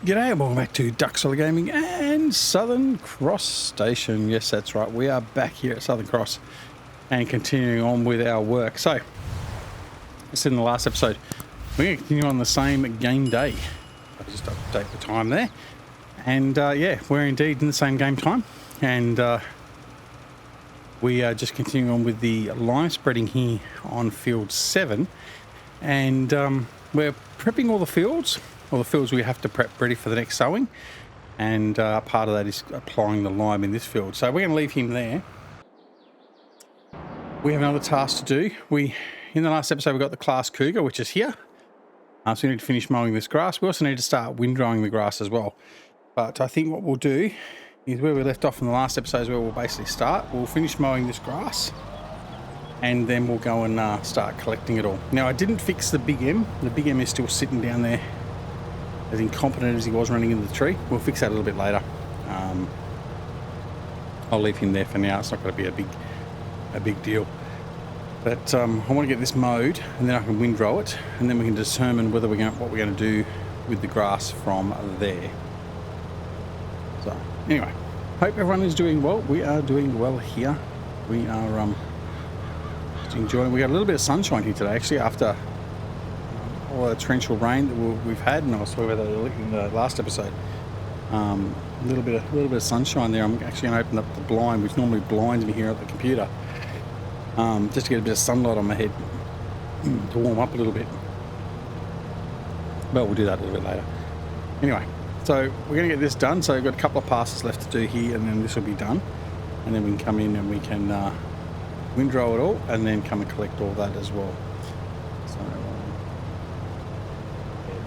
G'day and welcome back to Duck Solar Gaming and Southern Cross Station. Yes, that's right. We are back here at Southern Cross and continuing on with our work. So, I said in the last episode, we're going to continue on the same game day. I'll just update the time there. And yeah, we're indeed in the same game time. And we are just continuing on with the lime spreading here on field 7. And we're prepping all the fields we have to prep ready for the next sowing, and part of that is applying the lime in this field. So we're going to leave him there. We have another task to do. In the last episode we got the class cougar, which is here. So we need to finish mowing this grass. We also need to start windrowing the grass as well. But I think what we'll do is where we left off in the last episode is where we'll basically start. We'll finish mowing this grass, and then we'll go and start collecting it all. Now, I didn't fix the Big M. The Big M is still sitting down there as incompetent as he was running into the tree. We'll fix that a little bit later. I'll leave him there for now. It's not going to be a big deal. But I want to get this mowed, and then I can windrow it, and then we can determine whether what we're going to do with the grass from there. So anyway, hope everyone is doing well. We are doing well here. We are just enjoying. We got a little bit of sunshine here today, actually, after all the torrential rain that we've had, and I was talking about that in the last episode. A little bit of sunshine there. I'm actually going to open up the blind, which normally blinds me here at the computer, just to get a bit of sunlight on my head to warm up a little bit. But we'll do that a little bit later. Anyway, so we're going to get this done. So we've got a couple of passes left to do here, and then this will be done. And then we can come in and we can windrow it all, and then come and collect all that as well. So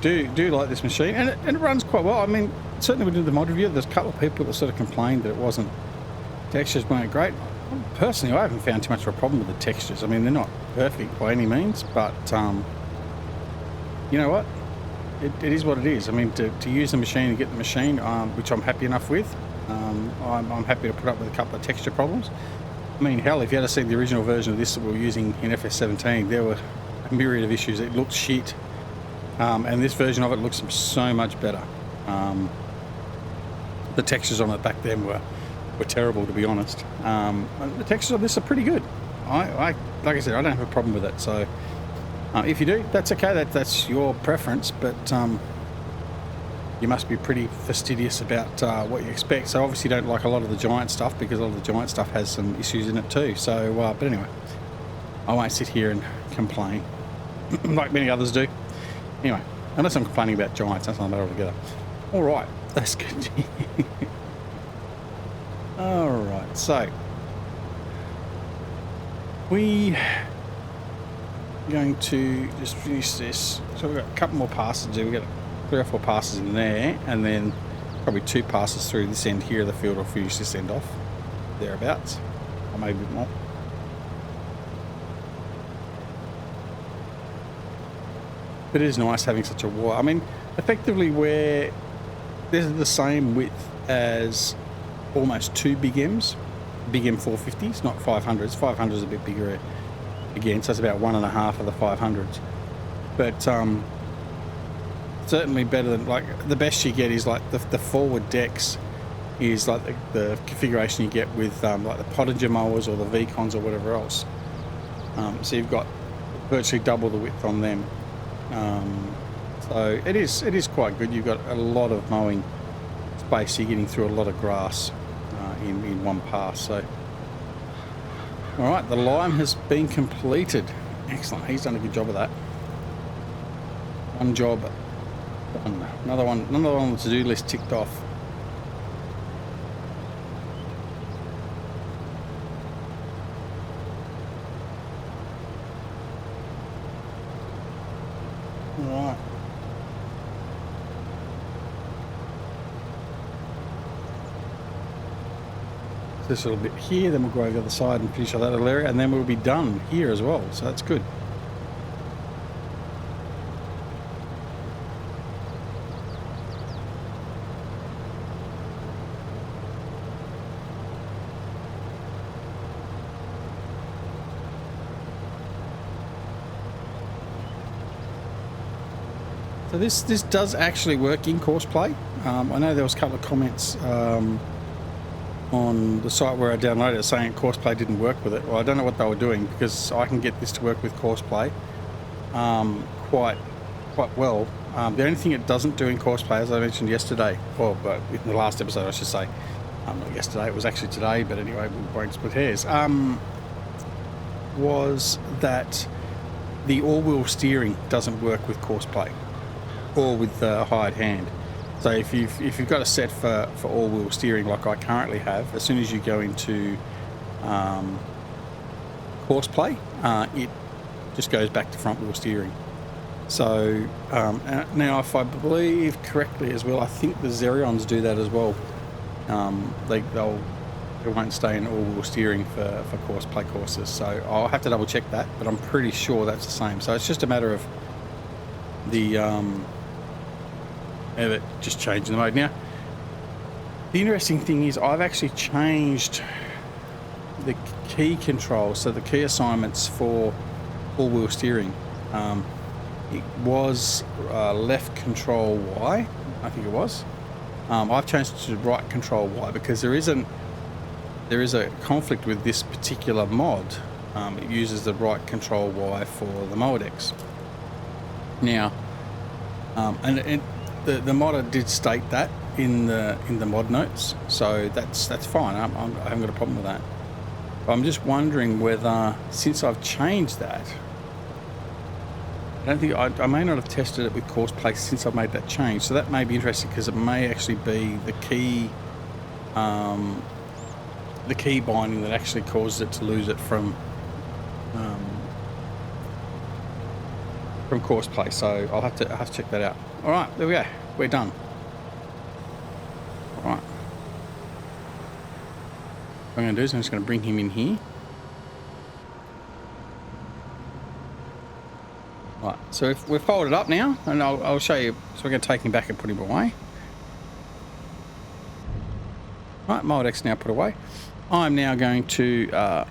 do like this machine, and it runs quite well. I mean, certainly we did the mod review. There's a couple of people that sort of complained that it wasn't, textures weren't great. Personally, I haven't found too much of a problem with the textures. I mean, they're not perfect by any means, but you know what? It is what it is. I mean, to use the machine and get the machine, which I'm happy enough with, I'm happy to put up with a couple of texture problems. I mean, hell, if you had seen the original version of this that we were using in FS17, there were a myriad of issues. It looked shit. And this version of it looks so much better. The textures on it back then were terrible, to be honest. The textures on this are pretty good. Like I said, I don't have a problem with it. So if you do, that's okay. That's your preference. But you must be pretty fastidious about what you expect. So obviously you don't like a lot of the giant stuff, because a lot of the giant stuff has some issues in it too. So, but anyway, I won't sit here and complain like many others do. Anyway, unless I'm complaining about giants, that's not matter altogether. All right, that's good. All right, so we are going to just finish this. So we've got a couple more passes to do. We've got 3 or 4 passes in there, and then probably 2 passes through this end here of the field. I'll finish this end off, thereabouts, or maybe a bit more. But it is nice having such a wide. I mean, effectively, where this is the same width as almost 2 Big M's, Big M 450s, not 500s. 500s a bit bigger again, so it's about 1.5 of the 500s. But certainly better than, like, the best you get is like the forward decks is like the configuration you get with like the Pottinger mowers or the V-Cons or whatever else. So you've got virtually double the width on them. So it is quite good. You've got a lot of mowing space. You're getting through a lot of grass in one pass. So, all right, the lime has been completed. Excellent. He's done a good job of that. One job done. Another one on the to-do list ticked off. Right. This little bit here, then we'll go over the other side and finish off that little area, and then we'll be done here as well, so that's good. So this does actually work in course play. I know there was a couple of comments on the site where I downloaded it saying course play didn't work with it. Well, I don't know what they were doing, because I can get this to work with course play quite well. The only thing it doesn't do in course play, as I mentioned yesterday, or in the last episode I should say, not yesterday, it was actually today, but anyway, we won't split hairs, was that the all-wheel steering doesn't work with course play or with the hired hand. So if you've got a set for all-wheel steering like I currently have, as soon as you go into course play, it just goes back to front-wheel steering. So now, if I believe correctly as well, I think the Xerions do that as well. They won't stay in all-wheel steering for course play courses. So I'll have to double check that, but I'm pretty sure that's the same. So it's just a matter of the of it just changing the mode. Now, the interesting thing is I've actually changed the key controls, so the key assignments for all-wheel steering. It was left control Y, I think it was. I've changed it to right control Y because there is a conflict with this particular mod. It uses the right control Y for the Modex. Now, the modder did state that in the mod notes, so that's fine. I haven't got a problem with that. But I'm just wondering whether, since I've changed that, I don't think I may not have tested it with course play since I've made that change. So that may be interesting, because it may actually be the key binding that actually causes it to lose it from course play. So I'll have to check that out. All right, there we go. We're done. All right. What I'm going to do is I'm just going to bring him in here. Right, so if we're folded up now, and I'll show you. So we're going to take him back and put him away. Right, Moldex now put away. I'm now going to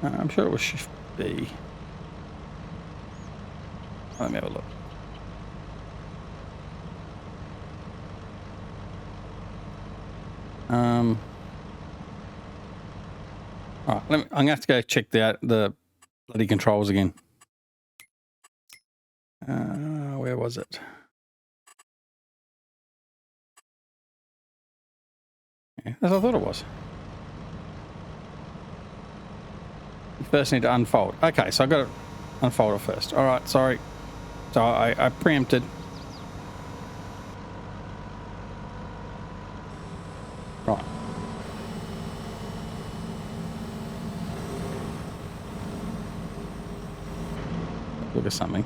I'm sure it was Shift B. Let me have a look. All right, I'm gonna have to go check the bloody controls again. Where was it? Yeah, that's what I thought it was. You first need to unfold. Okay, so I got to unfold it first. All right, sorry. So I preempted. Right. Look at something.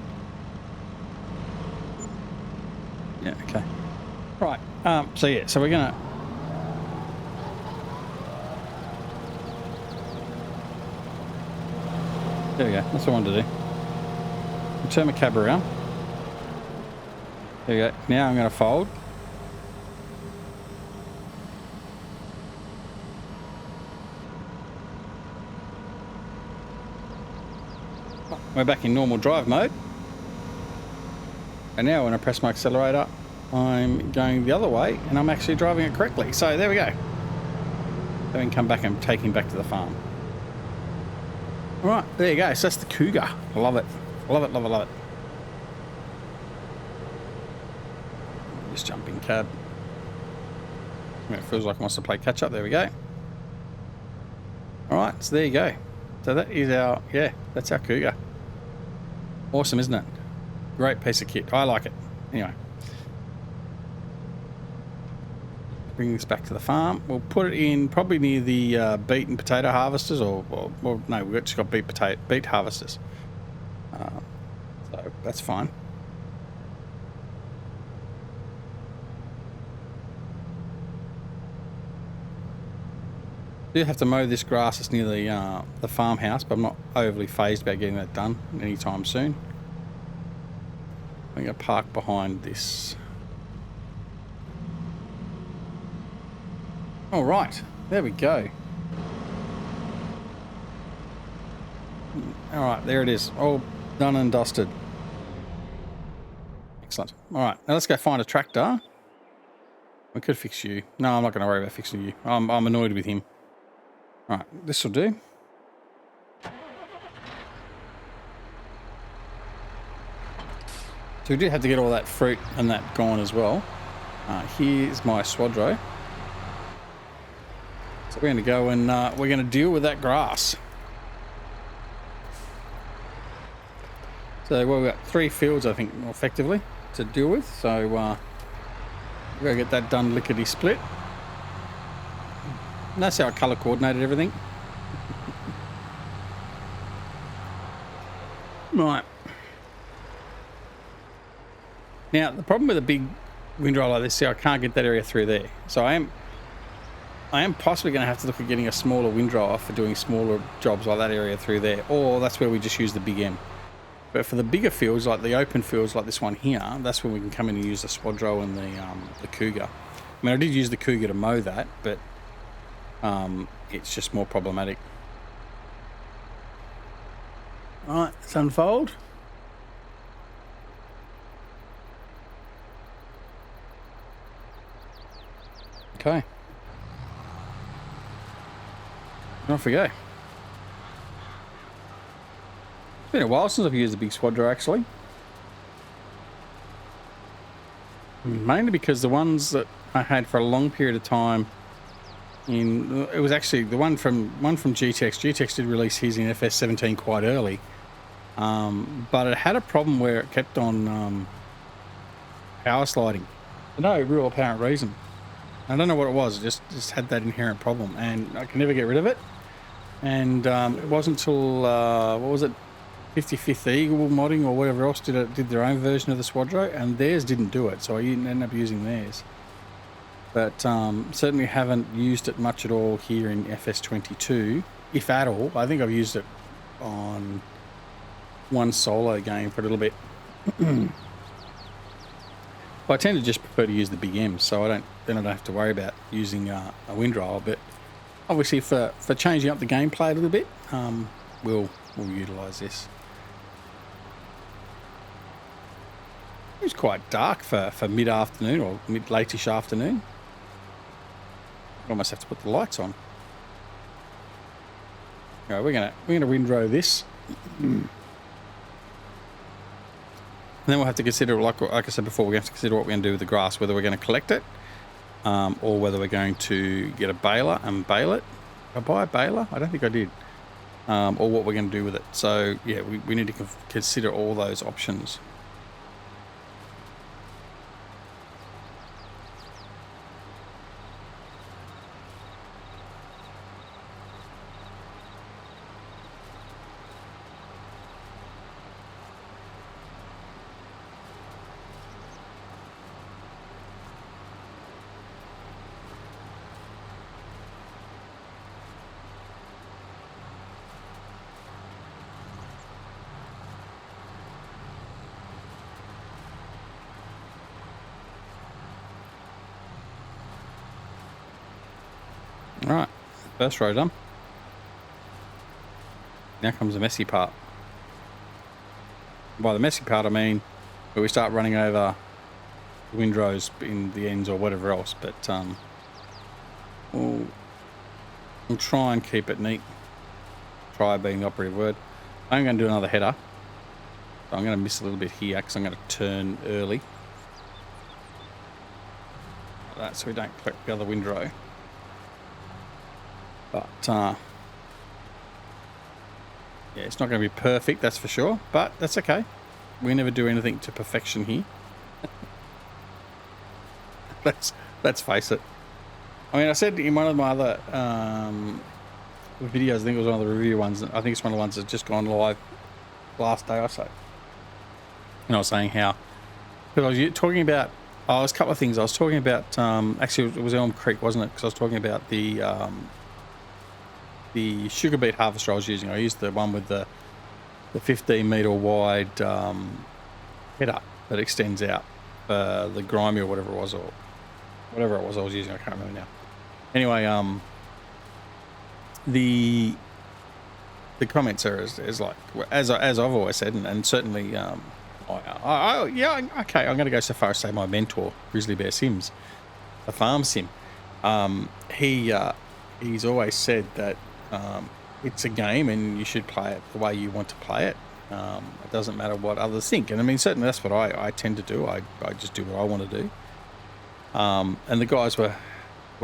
Yeah, okay. Right. So yeah, so we're gonna there we go. That's what I wanted to do. Turn my cab around. There we go. Now I'm going to fold. We're back in normal drive mode. And now when I press my accelerator, I'm going the other way and I'm actually driving it correctly. So there we go. Then we can come back and take him back to the farm. All right, there you go. So that's the Cougar. I love it. Love it, love it, love it. Just jump in cab. It feels like it wants to play catch up. There we go. All right, so there you go. So that is our, yeah, that's our Cougar. Awesome, isn't it? Great piece of kit. I like it. Anyway. Bring this back to the farm. We'll put it in probably near the beet and potato harvesters, or no, we've just got beet harvesters. So that's fine. Do have to mow this grass that's near the farmhouse, but I'm not overly phased about getting that done anytime soon. I'm going to park behind this. All right, there we go. All right, there it is. All done and dusted. Excellent. All right, now let's go find a tractor. We could fix you. No, I'm not going to worry about fixing you. I'm annoyed with him. All right, this will do. So we did have to get all that fruit and that gone as well. Here's my Swadro. So we're going to go and we're going to deal with that grass. So we've got 3 fields, I think, effectively to deal with. So we're going to get that done lickety-split. And that's how I colour coordinated everything. Right. Now, the problem with a big windrow like this, see, I can't get that area through there. So I am possibly going to have to look at getting a smaller windrower for doing smaller jobs like that area through there. Or that's where we just use the big M. But for the bigger fields, like the open fields like this one here, that's when we can come in and use the Swadro and the Cougar. I mean, I did use the Cougar to mow that, but it's just more problematic. All right, let's unfold. Okay. And off we go. It's been a while since I've used the big Swadro, actually. Mainly because the ones that I had for a long period of time it was actually the one from GTX. GTX did release his in FS17 quite early. But it had a problem where it kept on power sliding. For no real apparent reason. I don't know what it was. It just had that inherent problem, and I can never get rid of it. And it wasn't until what was it, 55th Eagle modding or whatever else did their own version of the Swadro, and theirs didn't do it, so I ended up using theirs. But certainly haven't used it much at all here in FS22, if at all. I think I've used it on one solo game for a little bit. Well, I tend to just prefer to use the big M, so I don't have to worry about using a windrower. But obviously, for changing up the gameplay a little bit, we'll utilise this. It was quite dark for mid-afternoon or mid-late-ish afternoon. I almost have to put the lights on. All right, we're gonna windrow this. And then we'll have to consider, like I said before, we have to consider what we're going to do with the grass, whether we're going to collect it or whether we're going to get a baler and bale it. Did I buy a baler? I don't think I did. Or what we're going to do with it. So, yeah, we need to consider all those options. Right, first row done. Now comes the messy part. By the messy part, I mean where we start running over windrows in the ends or whatever else. But we'll try and keep it neat. Try being the operative word. I'm going to do another header. So I'm going to miss a little bit here because I'm going to turn early. Like that, so we don't collect the other windrow. But yeah, it's not going to be perfect, that's for sure, but that's okay. We never do anything to perfection here. let's face it. I mean, I said in one of my other videos, I think it was one of the review ones, I think it's one of the ones that's just gone live last day or so. And I was saying how, because I was talking about, oh, there's a couple of things. I was talking about, actually it was Elm Creek, wasn't it? Because I was talking about the sugar beet harvester I was using. I used the one with the 15 metre wide header that extends out, the grimy or whatever it was, or whatever it was I was using. I can't remember now. Anyway, the comments are as like as I've always said, and certainly yeah, okay, I'm going to go so far as to say my mentor, Grizzly Bear Sims, a farm sim. He's always said that it's a game and you should play it the way you want to play it. It doesn't matter what others think, and I mean certainly that's what I tend to do. I just do what I want to do. And the guys were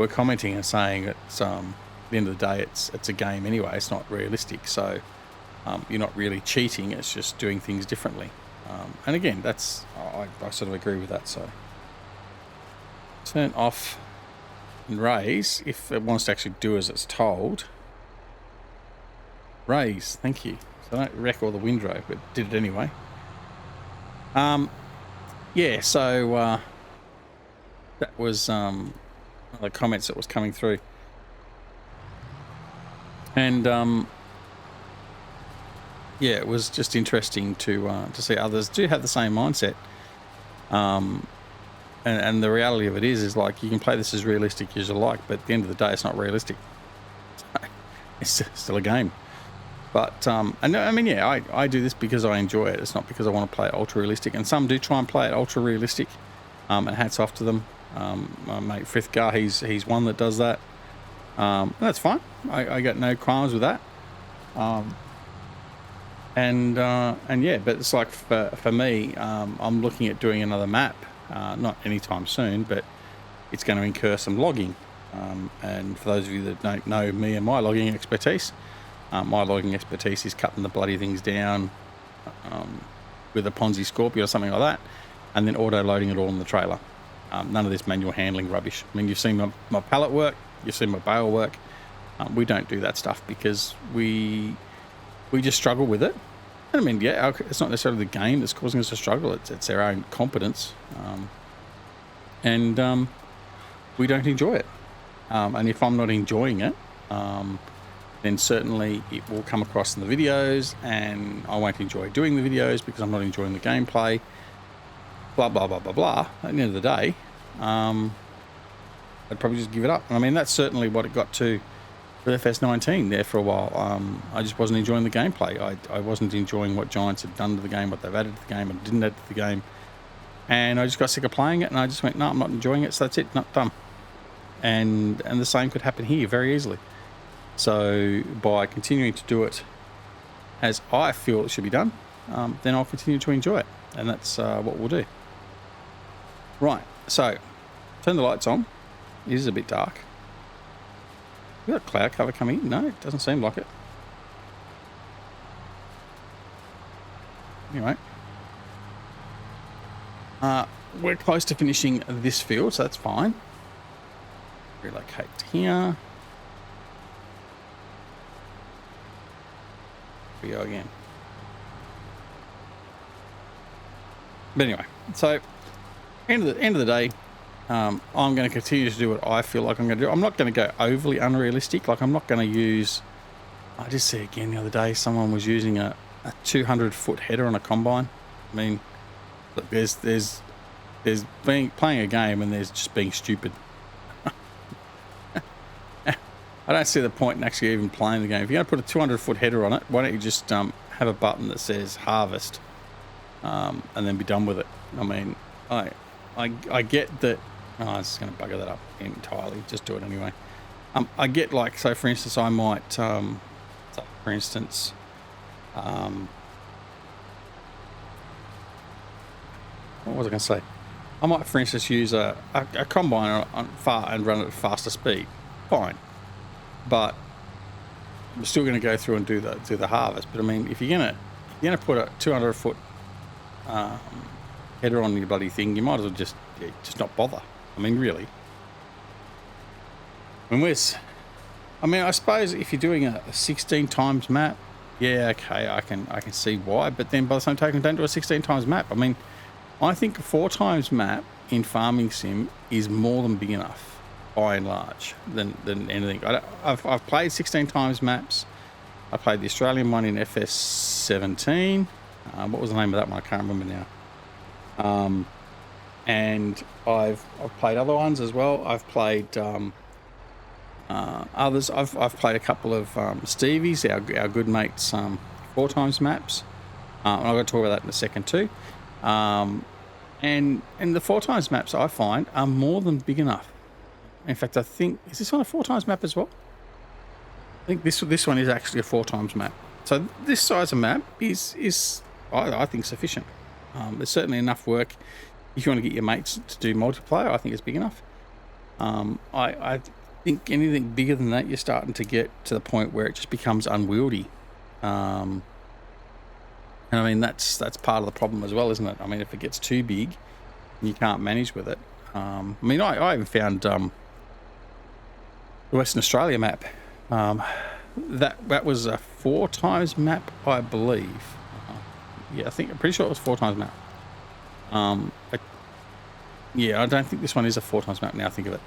commenting and saying that at the end of the day it's a game anyway. It's not realistic, so you're not really cheating. It's just doing things differently. And again, that's I sort of agree with that. So turn off and raise if it wants to actually do as it's told. Raise, thank you. So I don't wreck all the windrow, but did it anyway. Yeah, so that was the comments that was coming through. And yeah, it was just interesting to see others do have the same mindset. And the reality of it is like you can play this as realistic as you like, but at the end of the day, it's not realistic. It's still a game. But and I mean, yeah, I do this because I enjoy it. It's not because I want to play it ultra realistic. And some do try and play it ultra realistic. And hats off to them. My mate Frithgar, he's one that does that. And that's fine. I got no qualms with that. And yeah, but it's like for me, I'm looking at doing another map. Not anytime soon, but it's going to incur some logging. And for those of you that don't know me and my logging expertise, is cutting the bloody things down with a Ponzi Scorpio or something like that, and then auto-loading it all in the trailer. None of this manual handling rubbish. I mean, you've seen my pallet work, you've seen my bale work. We don't do that stuff because we just struggle with it. And I mean, yeah, it's not necessarily the game that's causing us to struggle. It's our own competence. And we don't enjoy it. And if I'm not enjoying it, then certainly it will come across in the videos, and I won't enjoy doing the videos because I'm not enjoying the gameplay. Blah, blah, blah, blah, blah. At the end of the day, I'd probably just give it up. And I mean, that's certainly what it got to with FS19 there for a while. I just wasn't enjoying the gameplay. I wasn't enjoying what Giants had done to the game, what they've added to the game and didn't add to the game. And I just got sick of playing it, and I just went, no, I'm not enjoying it, so that's it, not done. And the same could happen here very easily. So by continuing to do it as I feel it should be done, then I'll continue to enjoy it. And that's what we'll do. Right, so turn the lights on. It is a bit dark. You got cloud cover coming in? No, it doesn't seem like it. Anyway, we're close to finishing this field, so that's fine. Relocate to here. Here we go again. But anyway, so end of the day, I'm going to continue to do what I feel like I'm going to do. I'm not going to go overly unrealistic. Like, I'm not going to use... I just see again the other day, someone was using a 200-foot header on a combine. I mean, look, there's playing a game and there's just being stupid. I don't see the point in actually even playing the game. If you're going to put a 200-foot header on it, why don't you just have a button that says harvest and then be done with it? I mean, I get that. Oh, I was just going to bugger that up entirely. Just do it anyway. I get, like, so for instance, I might, so for instance, what was I going to say? I might, for instance, use a combine and run it at faster speed. Fine. But I'm still going to go through and do the harvest. But I mean, if you're gonna put a 200-foot header on your bloody thing, you might as well just not bother. I mean, really. I suppose if you're doing a 16 times map, yeah, okay, I can see why. But then by the same token, don't do a 16 times map. I mean, I think a 4 times map in farming sim is more than big enough, by and large, than anything. I've played 16 times maps. I played the Australian one in FS17. What was the name of that one? I can't remember now. And I've played other ones as well. I've played Others, I've played a couple of Stevie's, our good mates, 4x maps. And I'm going to talk about that in a second too. And the 4x maps I find are more than big enough. In fact, I think, is this one a 4x map as well? I think this one is actually a 4x map. So this size of map is I think sufficient. There's certainly enough work if you want to get your mates to do multiplayer. I think it's big enough. I think anything bigger than that, you're starting to get to the point where it just becomes unwieldy. And I mean, that's part of the problem as well, isn't it? I mean, if it gets too big and you can't manage with it. I mean, I even found the Western Australia map. That was a 4x map, I believe. Yeah, I'm pretty sure it was 4x map. Yeah, I don't think this one is a 4x map now I think of it.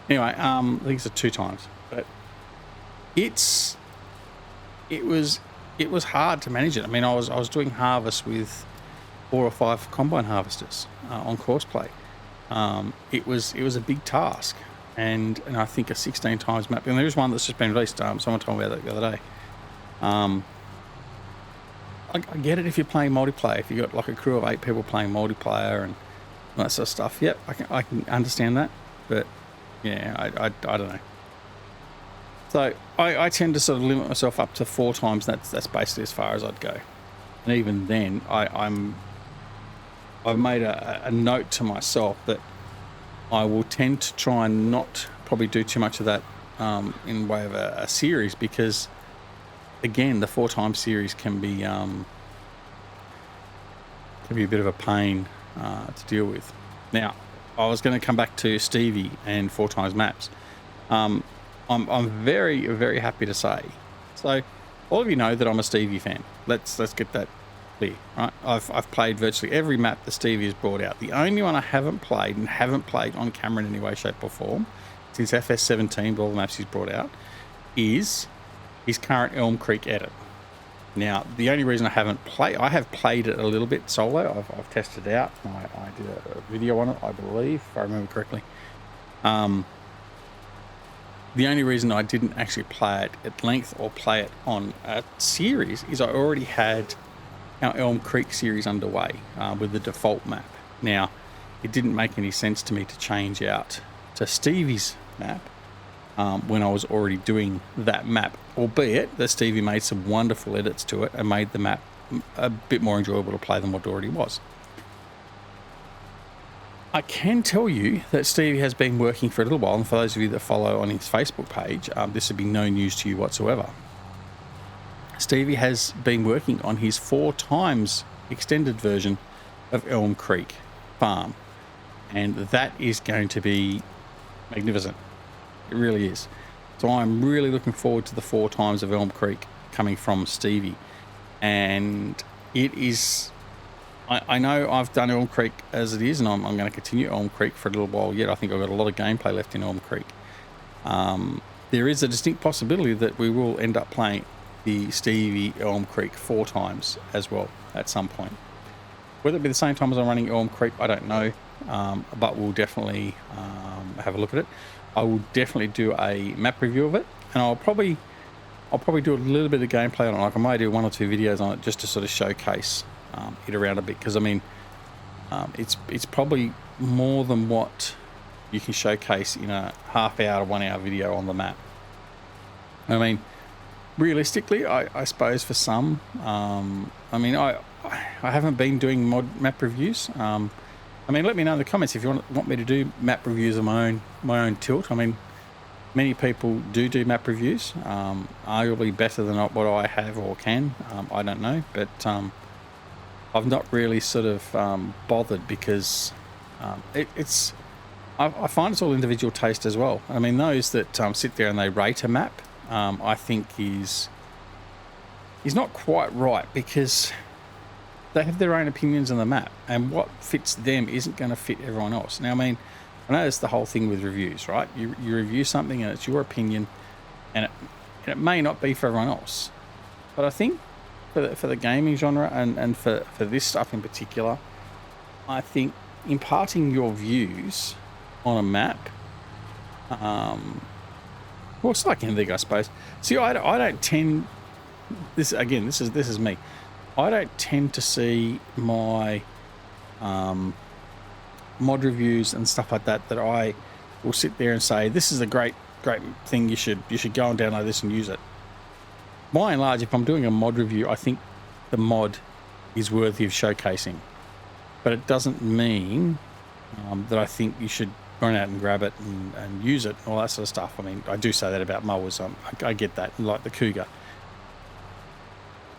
Anyway, I think it's a 2x, but it was hard to manage it. I mean, I was doing harvest with 4 or 5 combine harvesters on course play. It was a big task, and I think a 16x map. And there is one that's just been released. Someone told me about that the other day. I get it if you're playing multiplayer. If you've got like a crew of 8 people playing multiplayer and that sort of stuff. Yep, I can understand that. But yeah, I don't know. So I tend to sort of limit myself up to 4x. That's basically as far as I'd go. And even then, I've made a note to myself that I will tend to try and not probably do too much of that in way of a series, because again, the 4x series can be a bit of a pain to deal with. Now, I was going to come back to Stevie and 4x maps. I'm very, very happy to say. So, all of you know that I'm a Stevie fan. Let's get that clear, right? I've played virtually every map that Stevie has brought out. The only one I haven't played on camera in any way, shape, or form since FS17, all the maps he's brought out, is his current Elm Creek edit. Now, the only reason I have played it a little bit solo. I've tested it out. I did a video on it, I believe, if I remember correctly. The only reason I didn't actually play it at length or play it on a series is I already had our Elm Creek series underway with the default map. Now, it didn't make any sense to me to change out to Stevie's map when I was already doing that map, albeit that Stevie made some wonderful edits to it and made the map a bit more enjoyable to play than what it already was. I can tell you that Stevie has been working for a little while, and for those of you that follow on his Facebook page, this would be no news to you whatsoever. Stevie has been working on his 4x extended version of Elm Creek Farm, and that is going to be magnificent. It really is. So I'm really looking forward to the 4x of Elm Creek coming from Stevie, and it is. I know I've done Elm Creek as it is, and I'm going to continue Elm Creek for a little while yet. I think I've got a lot of gameplay left in Elm Creek. There is a distinct possibility that we will end up playing the Stevie Elm Creek 4x as well at some point. Whether it be the same time as I'm running Elm Creek, I don't know, but we'll definitely have a look at it. I will definitely do a map review of it, and I'll probably do a little bit of gameplay on it. Like I might do 1 or 2 videos on it just to sort of showcase it around a bit, because I mean, it's probably more than what you can showcase in a half-hour to 1 hour video on the map. I mean, realistically, I suppose for some, I mean, I haven't been doing mod map reviews. I mean, let me know in the comments if you want me to do map reviews of my own tilt. I mean, many people do map reviews, arguably better than what I have or can. I don't know, but I've not really sort of bothered, because I find it's all individual taste as well. I mean, those that sit there and they rate a map, I think is not quite right, because they have their own opinions on the map, and what fits them isn't going to fit everyone else. Now, I mean, I know it's the whole thing with reviews, right? You review something and it's your opinion, and it may not be for everyone else. But I think for the gaming genre and for this stuff in particular, I think imparting your views on a map Well, it's like anything, I suppose. See, I don't tend, this again, this is me. I don't tend to see my mod reviews and stuff like that I will sit there and say, this is a great thing, you should go and download this and use it. By and large, if I'm doing a mod review, I think the mod is worthy of showcasing, but it doesn't mean that I think you should run out and grab it and use it, all that sort of stuff. I mean, I do say that about mowers. I get that, like the Cougar,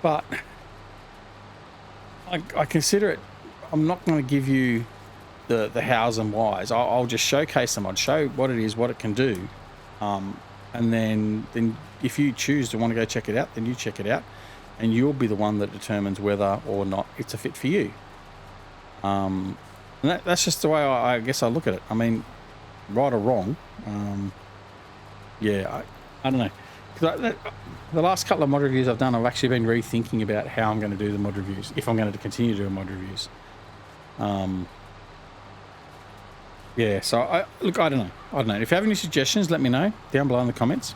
but I consider it, I'm not going to give you the hows and whys. I'll just showcase them. I'll show what it is, what it can do, and then if you choose to want to go check it out, then you check it out, and you'll be the one that determines whether or not it's a fit for you. And that's just the way I guess I look at it. I mean, right or wrong, yeah, I don't know. 'Cause the last couple of mod reviews I've done, I've actually been rethinking about how I'm going to do the mod reviews, if I'm going to continue doing mod reviews. Yeah, so look, I don't know. If you have any suggestions, let me know down below in the comments.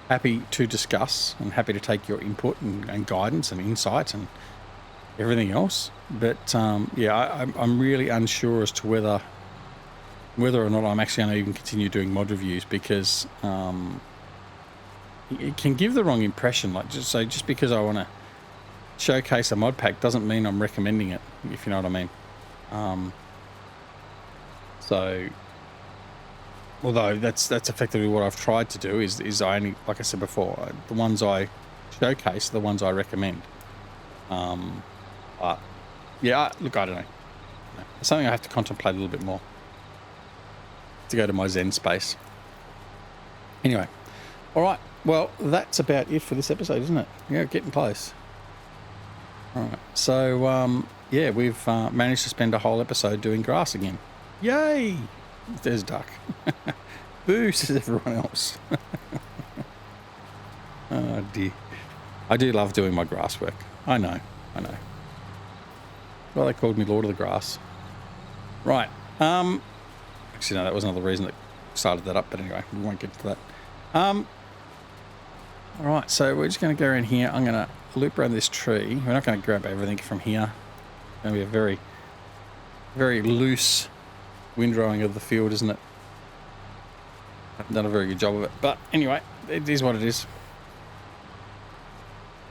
Happy to discuss and happy to take your input and guidance and insights and everything else. But yeah, I'm really unsure as to whether or not I'm actually going to even continue doing mod reviews, because it can give the wrong impression. Like, just because I want to showcase a mod pack doesn't mean I'm recommending it, if you know what I mean. So, although that's effectively what I've tried to do, is I only, like I said before, the ones I showcase are the ones I recommend. But yeah, look, I don't know. It's something I have to contemplate a little bit more to go to my Zen space. Anyway, all right. Well, that's about it for this episode, isn't it? Yeah, getting close. All right. So yeah, we've managed to spend a whole episode doing grass again. Yay! There's Duck. Boo, says everyone else. Oh dear. I do love doing my grass work. I know. Well, they called me Lord of the Grass. Right. Actually, no, that was another reason that started that up, but anyway, we won't get to that. All right, so we're just going to go around here. I'm going to loop around this tree. We're not going to grab everything from here. It's going to be a very, very loose windrowing of the field, isn't it? Haven't done a very good job of it, but anyway, it is what it is.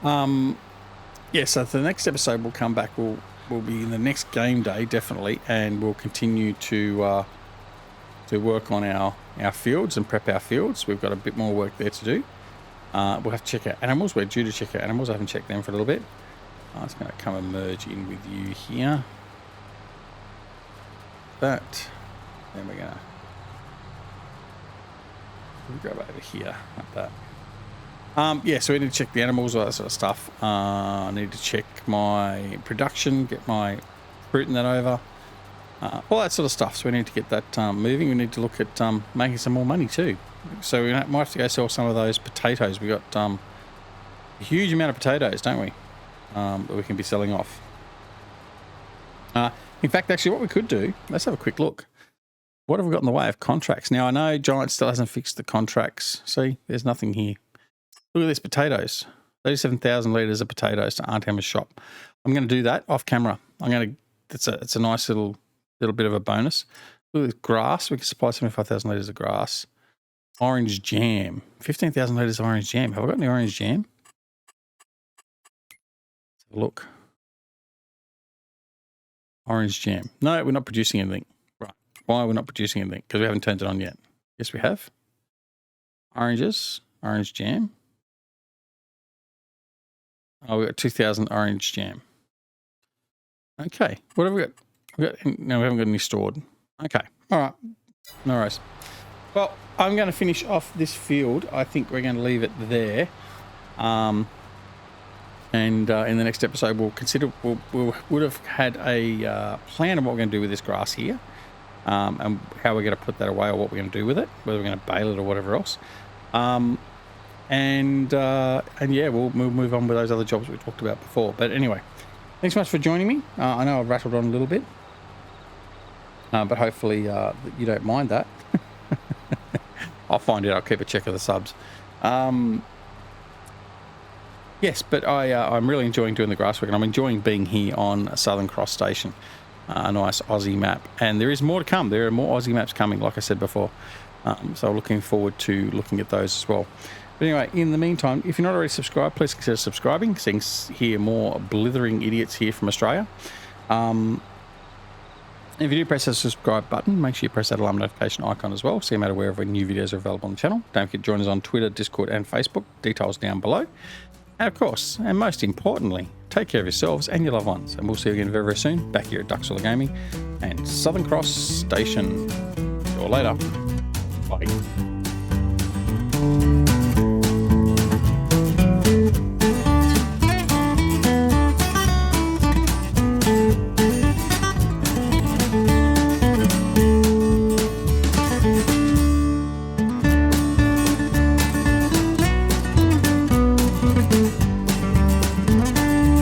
Yeah, so the next episode we'll come back. We'll be in the next game day, definitely, and we'll continue to work on our fields and prep our fields. We've got a bit more work there to do. We'll have to check out animals. We're due to check out animals. I haven't checked them for a little bit. It's going to come and merge in with you here. That. Then we're going to grab over here like that. Yeah, so we need to check the animals, all that sort of stuff. I need to check my production, get my fruit and that over, all that sort of stuff. So we need to get that moving. We need to look at making some more money too. So we might have to go sell some of those potatoes. We got a huge amount of potatoes, don't we? That we can be selling off. In fact, actually, what we could do, let's have a quick look. What have we got in the way of contracts? Now, I know Giant still hasn't fixed the contracts. See, there's nothing here. Look at these potatoes. 37,000 litres of potatoes to Aunt Emma's shop. I'm going to do that off camera. It's a nice little bit of a bonus. Look at this grass. We can supply 75,000 litres of grass. Orange jam. 15,000 litres of orange jam. Have I got any orange jam? Let's have a look. Orange jam. No, we're not producing anything. Right. Why are we not producing anything? Because we haven't turned it on yet. Yes, we have. Oranges. Orange jam. Oh, we got 2,000 orange jam. Okay. What have we got? No, we haven't got any stored. Okay. All right. No worries. Well, I'm going to finish off this field. I think we're going to leave it there. And in the next episode, we'll consider, we would have had a plan of what we're going to do with this grass here, and how we're going to put that away, or what we're going to do with it, whether we're going to bale it or whatever else. And yeah, we'll move on with those other jobs we talked about before. But anyway, thanks so much for joining me. I know I've rattled on a little bit, but hopefully you don't mind that. I'll find it. I'll keep a check of the subs. Yes, but I'm really enjoying doing the grass work, and I'm enjoying being here on Southern Cross Station, a nice Aussie map. And there is more to come. There are more Aussie maps coming, like I said before. So looking forward to looking at those as well. But anyway, in the meantime, if you're not already subscribed, please consider subscribing, so you can hear more blithering idiots here from Australia. If you do press that subscribe button, make sure you press that alarm notification icon as well, so you matter wherever new videos are available on the channel. Don't forget to join us on Twitter, Discord and Facebook. Details down below. And of course, and most importantly, take care of yourselves and your loved ones. And we'll see you again very, very soon, back here at Duxwiller Gaming and Southern Cross Station. See you all later. Bye.